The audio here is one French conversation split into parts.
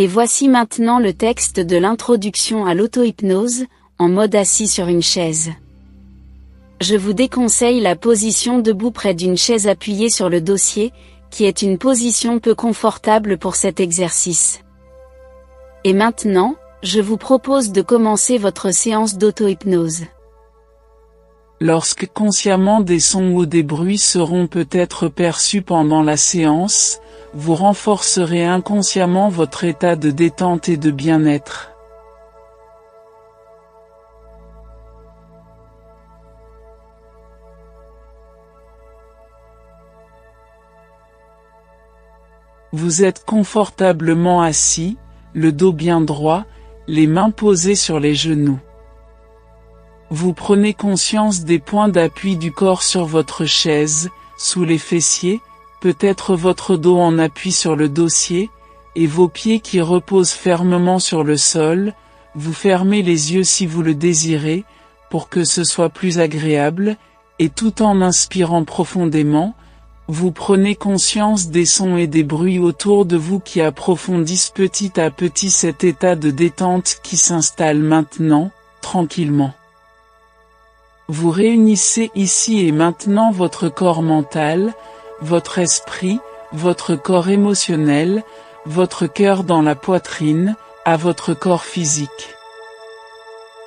Et voici maintenant le texte de l'introduction à l'auto-hypnose, en mode assis sur une chaise. Je vous déconseille la position debout près d'une chaise appuyée sur le dossier, qui est une position peu confortable pour cet exercice. Et maintenant, je vous propose de commencer votre séance d'auto-hypnose. Lorsque consciemment des sons ou des bruits seront peut-être perçus pendant la séance, vous renforcerez inconsciemment votre état de détente et de bien-être. Vous êtes confortablement assis, le dos bien droit, les mains posées sur les genoux. Vous prenez conscience des points d'appui du corps sur votre chaise, sous les fessiers, peut-être votre dos en appui sur le dossier, et vos pieds qui reposent fermement sur le sol. Vous fermez les yeux si vous le désirez, pour que ce soit plus agréable, et tout en inspirant profondément, vous prenez conscience des sons et des bruits autour de vous qui approfondissent petit à petit cet état de détente qui s'installe maintenant, tranquillement. Vous réunissez ici et maintenant votre corps mental, votre esprit, votre corps émotionnel, votre cœur dans la poitrine, à votre corps physique.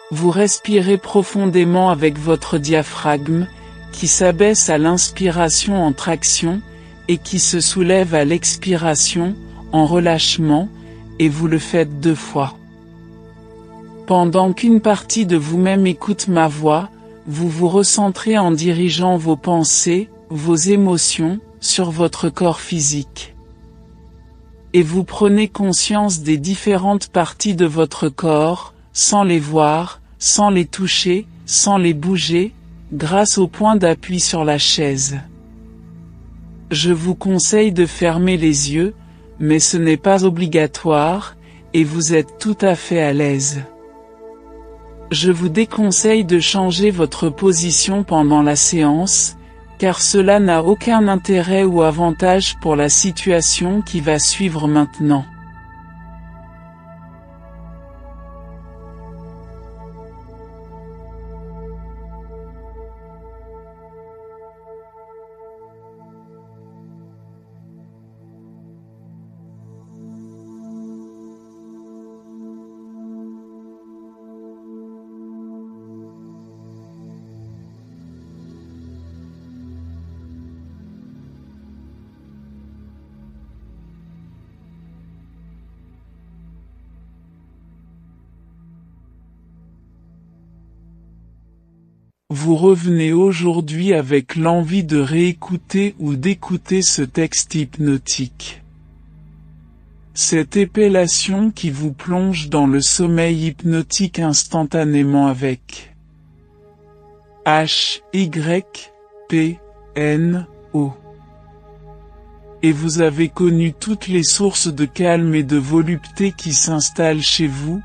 Vous respirez profondément avec votre diaphragme, qui s'abaisse à l'inspiration en traction, et qui se soulève à l'expiration, en relâchement, et vous le faites 2 fois. Pendant qu'une partie de vous-même écoute ma voix, vous vous recentrez en dirigeant vos pensées, vos émotions, sur votre corps physique. Et vous prenez conscience des différentes parties de votre corps, sans les voir, sans les toucher, sans les bouger, grâce au point d'appui sur la chaise. Je vous conseille de fermer les yeux, mais ce n'est pas obligatoire, et vous êtes tout à fait à l'aise. Je vous déconseille de changer votre position pendant la séance, car cela n'a aucun intérêt ou avantage pour la situation qui va suivre maintenant. Vous revenez aujourd'hui avec l'envie de réécouter ou d'écouter ce texte hypnotique. Cette épellation qui vous plonge dans le sommeil hypnotique instantanément avec H-Y-P-N-O. Et vous avez connu toutes les sources de calme et de volupté qui s'installent chez vous,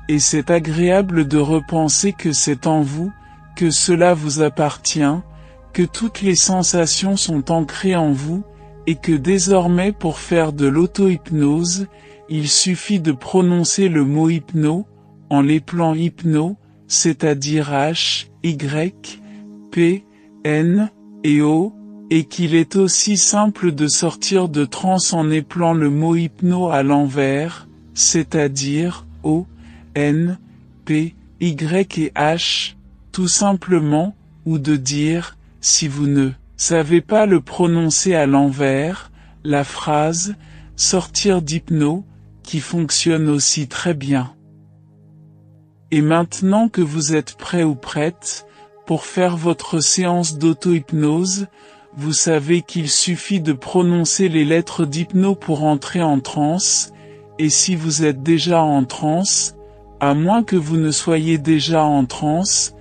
et c'est agréable de repenser que c'est en vous, que cela vous appartient, que toutes les sensations sont ancrées en vous, et que désormais pour faire de l'auto-hypnose, il suffit de prononcer le mot hypno, en l'épelant hypno, c'est-à-dire H, Y, P, N, et O, et qu'il est aussi simple de sortir de transe en épelant le mot hypno à l'envers, c'est-à-dire O, N, P, Y et H, tout simplement, ou de dire, si vous ne savez pas le prononcer à l'envers, la phrase « sortir d'hypno » qui fonctionne aussi très bien. Et maintenant que vous êtes prêt ou prête, pour faire votre séance d'auto-hypnose, vous savez qu'il suffit de prononcer les lettres d'hypno pour entrer en transe, et si vous êtes déjà en transe, à moins que vous ne soyez déjà en transe,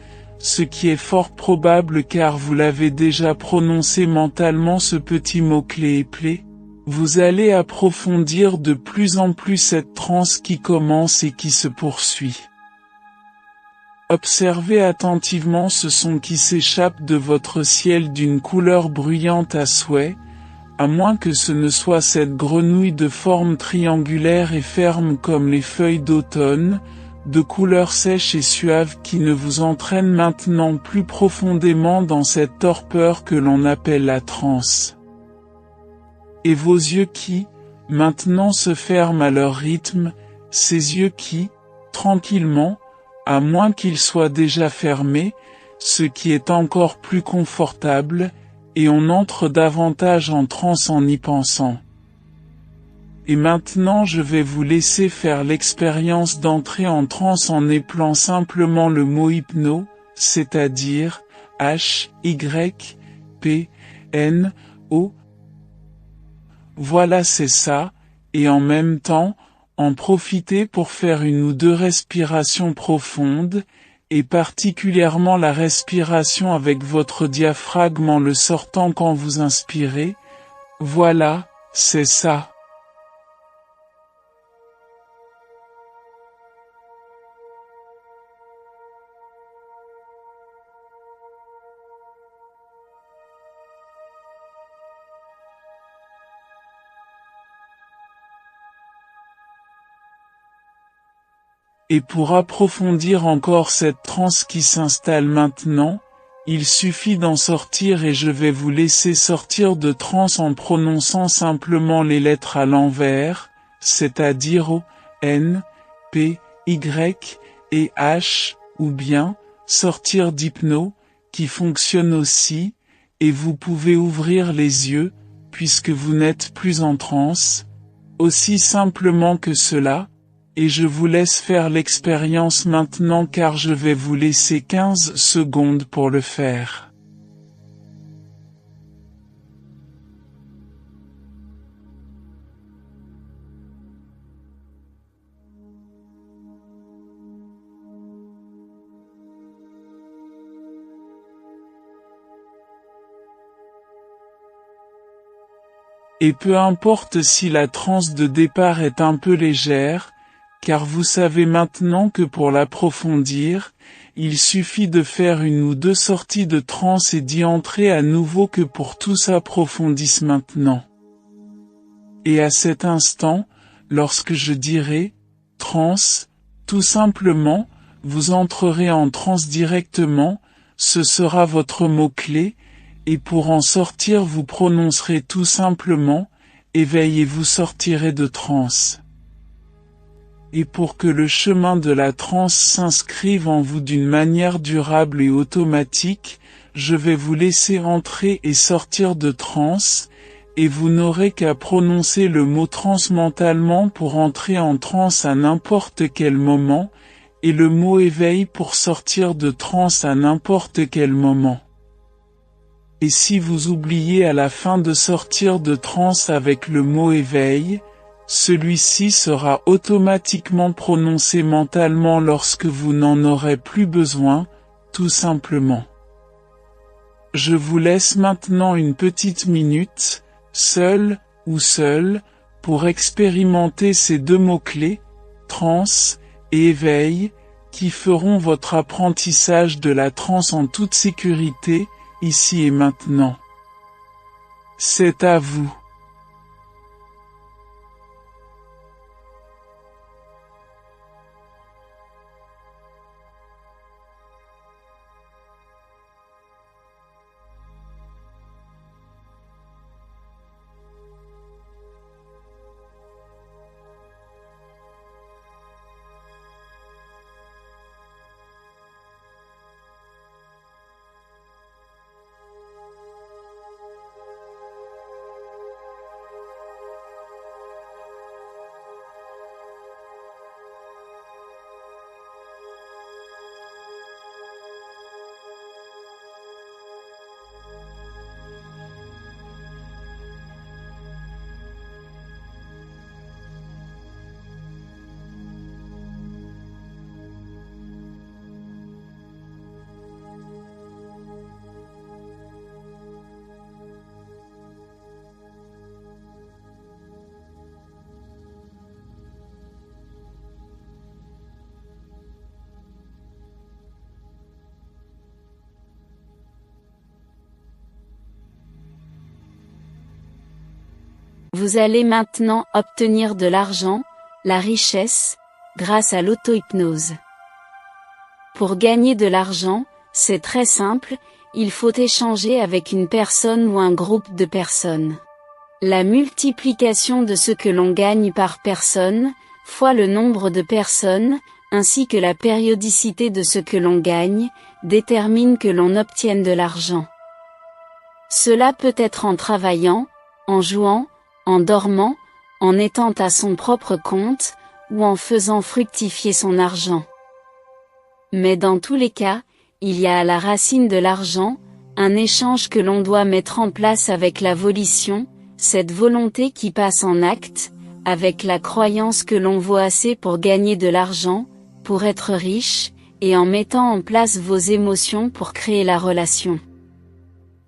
ce qui est fort probable car vous l'avez déjà prononcé mentalement ce petit mot-clé éplé, vous allez approfondir de plus en plus cette transe qui commence et qui se poursuit. Observez attentivement ce son qui s'échappe de votre ciel d'une couleur bruyante à souhait, à moins que ce ne soit cette grenouille de forme triangulaire et ferme comme les feuilles d'automne, de couleur sèche et suave qui ne vous entraîne maintenant plus profondément dans cette torpeur que l'on appelle la transe. Et vos yeux qui, maintenant se ferment à leur rythme, ces yeux qui, tranquillement, à moins qu'ils soient déjà fermés, ce qui est encore plus confortable, et on entre davantage en transe en y pensant. Et maintenant je vais vous laisser faire l'expérience d'entrer en transe en épelant simplement le mot hypno, c'est-à-dire H-Y-P-N-O. Voilà, c'est ça, et en même temps, en profiter pour faire une ou deux respirations profondes, et particulièrement la respiration avec votre diaphragme en le sortant quand vous inspirez. Voilà, c'est ça. Et pour approfondir encore cette transe qui s'installe maintenant, il suffit d'en sortir et je vais vous laisser sortir de transe en prononçant simplement les lettres à l'envers, c'est-à-dire O, N, P, Y et H, ou bien sortir d'hypno, qui fonctionne aussi, et vous pouvez ouvrir les yeux, puisque vous n'êtes plus en transe, aussi simplement que cela. Et je vous laisse faire l'expérience maintenant car je vais vous laisser 15 secondes pour le faire. Et peu importe si la transe de départ est un peu légère, car vous savez maintenant que pour l'approfondir, il suffit de faire une ou deux sorties de transe et d'y entrer à nouveau que pour tout s'approfondisse maintenant. Et à cet instant, lorsque je dirai « transe », tout simplement, vous entrerez en transe directement, ce sera votre mot-clé, et pour en sortir vous prononcerez tout simplement « éveil » et vous sortirez de transe. Et pour que le chemin de la transe s'inscrive en vous d'une manière durable et automatique, je vais vous laisser entrer et sortir de transe, et vous n'aurez qu'à prononcer le mot transe mentalement pour entrer en transe à n'importe quel moment, et le mot éveil pour sortir de transe à n'importe quel moment. Et si vous oubliez à la fin de sortir de transe avec le mot éveil, celui-ci sera automatiquement prononcé mentalement lorsque vous n'en aurez plus besoin, tout simplement. Je vous laisse maintenant une petite minute, seul ou seul, pour expérimenter ces deux mots-clés, transe et éveil, qui feront votre apprentissage de la transe en toute sécurité, ici et maintenant. C'est à vous. Vous allez maintenant obtenir de l'argent, la richesse, grâce à l'auto-hypnose. Pour gagner de l'argent, c'est très simple, il faut échanger avec une personne ou un groupe de personnes. La multiplication de ce que l'on gagne par personne, fois le nombre de personnes, ainsi que la périodicité de ce que l'on gagne, détermine que l'on obtienne de l'argent. Cela peut être en travaillant, en jouant, en dormant, en étant à son propre compte, ou en faisant fructifier son argent. Mais dans tous les cas, il y a à la racine de l'argent, un échange que l'on doit mettre en place avec la volition, cette volonté qui passe en acte, avec la croyance que l'on vaut assez pour gagner de l'argent, pour être riche, et en mettant en place vos émotions pour créer la relation.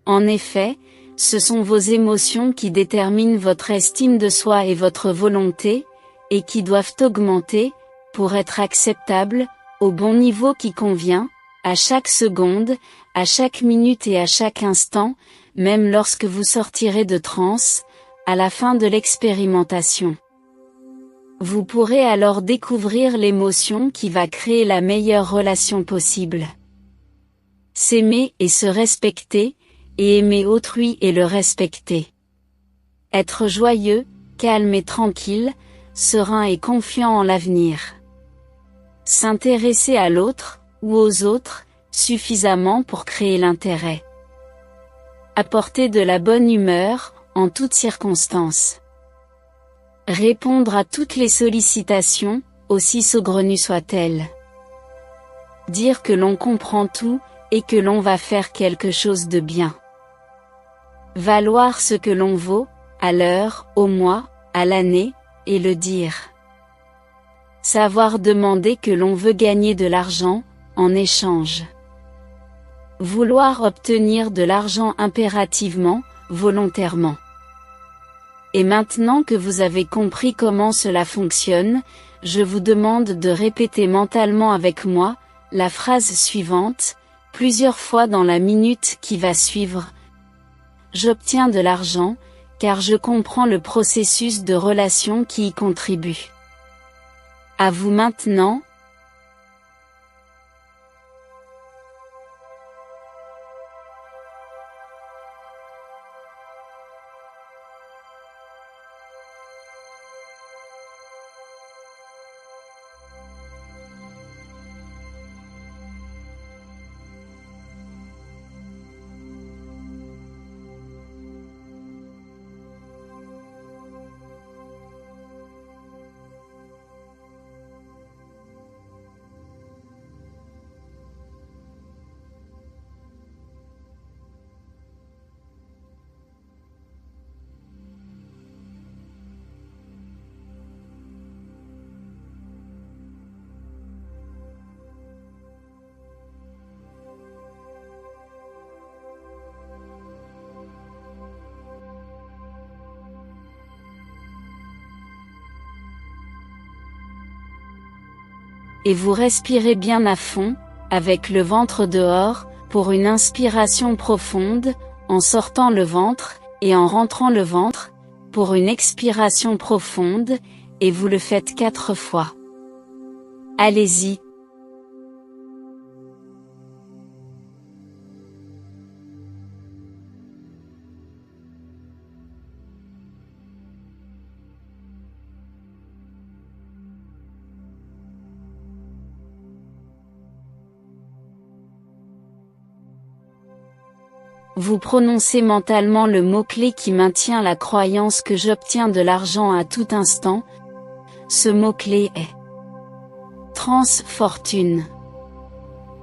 En effet, ce sont vos émotions qui déterminent votre estime de soi et votre volonté, et qui doivent augmenter, pour être acceptables, au bon niveau qui convient, à chaque seconde, à chaque minute et à chaque instant, même lorsque vous sortirez de transe, à la fin de l'expérimentation. Vous pourrez alors découvrir l'émotion qui va créer la meilleure relation possible. S'aimer et se respecter, et aimer autrui et le respecter. Être joyeux, calme et tranquille, serein et confiant en l'avenir. S'intéresser à l'autre, ou aux autres, suffisamment pour créer l'intérêt. Apporter de la bonne humeur, en toutes circonstances. Répondre à toutes les sollicitations, aussi saugrenues soient-elles. Dire que l'on comprend tout, et que l'on va faire quelque chose de bien. Valoir ce que l'on vaut, à l'heure, au mois, à l'année, et le dire. Savoir demander que l'on veut gagner de l'argent, en échange. Vouloir obtenir de l'argent impérativement, volontairement. Et maintenant que vous avez compris comment cela fonctionne, je vous demande de répéter mentalement avec moi, la phrase suivante, plusieurs fois dans la minute qui va suivre. J'obtiens de l'argent, car je comprends le processus de relation qui y contribue. À vous maintenant. Et vous respirez bien à fond, avec le ventre dehors, pour une inspiration profonde, en sortant le ventre, et en rentrant le ventre, pour une expiration profonde, et vous le faites 4 fois. Allez-y. Vous prononcez mentalement le mot-clé qui maintient la croyance que j'obtiens de l'argent à tout instant. Ce mot-clé est transfortune.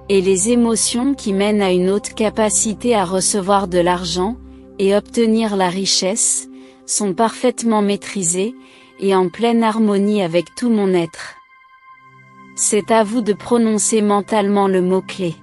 Et les émotions qui mènent à une haute capacité à recevoir de l'argent, et obtenir la richesse, sont parfaitement maîtrisées, et en pleine harmonie avec tout mon être. C'est à vous de prononcer mentalement le mot-clé.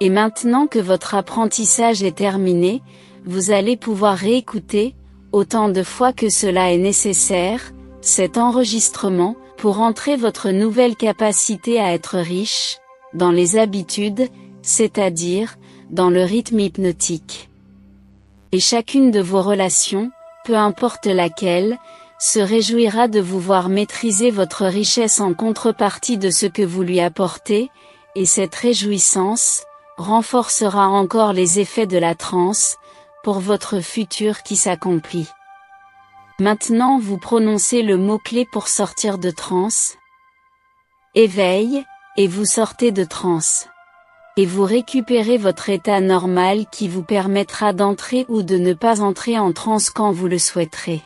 Et maintenant que votre apprentissage est terminé, vous allez pouvoir réécouter, autant de fois que cela est nécessaire, cet enregistrement, pour entrer votre nouvelle capacité à être riche, dans les habitudes, c'est-à-dire, dans le rythme hypnotique. Et chacune de vos relations, peu importe laquelle, se réjouira de vous voir maîtriser votre richesse en contrepartie de ce que vous lui apportez, et cette réjouissance renforcera encore les effets de la transe, pour votre futur qui s'accomplit. Maintenant vous prononcez le mot-clé pour sortir de transe. Éveil, et vous sortez de transe. Et vous récupérez votre état normal qui vous permettra d'entrer ou de ne pas entrer en transe quand vous le souhaiterez.